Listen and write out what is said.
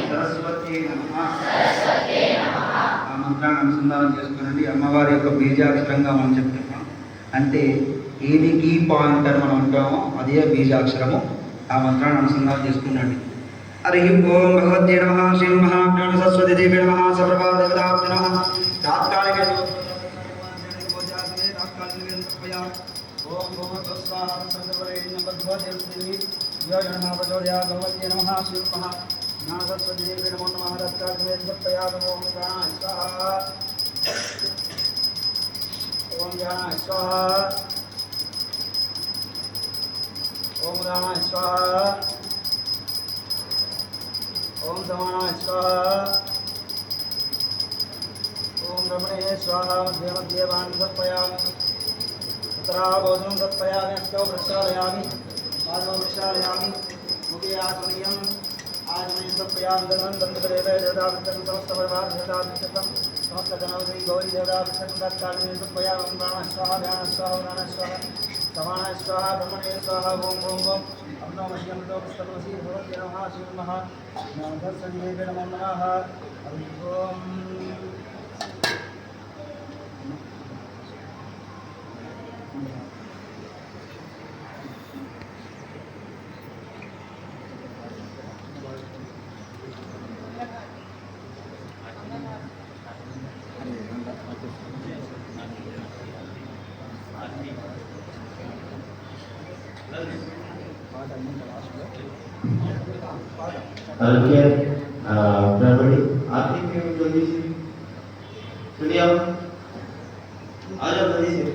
సరస్వతి నమః ఆ మంత్రాన్ని అనుసంధానం చేసుకునండి. అమ్మవారి యొక్క బీజాక్షరంగా మనం చెప్తున్నాం. అంటే ఏది పాయింట్ అని మనం అంటామో అదే బీజాక్షరము. ఆ మంత్రాన్ని అనుసంధానం చేసుకునండి. హరి ఓం భగవద్దే నమః శ్రీ మహాజ్ఞాన సరస్వతి దేవి నమః సర్వభా దేవతాభ్యో నమః తాత్కాలిక ఓం భగవద్స్వాహ సంకల్పరేణ భగవద్దేవి यो नमः प्रचोदया भगवते नमः श्री महा ज्ञान सरस्वती देवी नमो नमः तत्काल समर्पयामि ओम प्राणाय स्वाहा ओम ज्ञानाय स्वाहा ओम प्राणाय स्वाहा ओम समानाय स्वाहा ओम रमणे स्वाहा मध्ये मध्ये वाणी समर्पयामि उत्तराभोजनं समर्पयामि अष्टौ प्रक्षालयामि आजो विशालयामि मुखे आचमनीयम् आचमनीयं समर्पयामि दर्शनं दन्तकरेव देवताभिषेकं समस्तपरिवार देवताभिषेकं समस्तगणपति गौरी देवताभिषेकं तत्कालीन समर्पयामि ओम प्राणाय स्वाहा ध्यानाय स्वाहा उदानाय स्वाहा समानाय स्वाहा ब्रह्मणे स्वाहा ओम ओम ओम अम्नो मह्यं लोकस्तमसि भगवते नमः श्री नमः ज्ञानसरस्वती देवे नमो नमः हरि ओम Alkian, Brahmani, आरती में जल्दी से सुनिए आप आ जाओ जल्दी से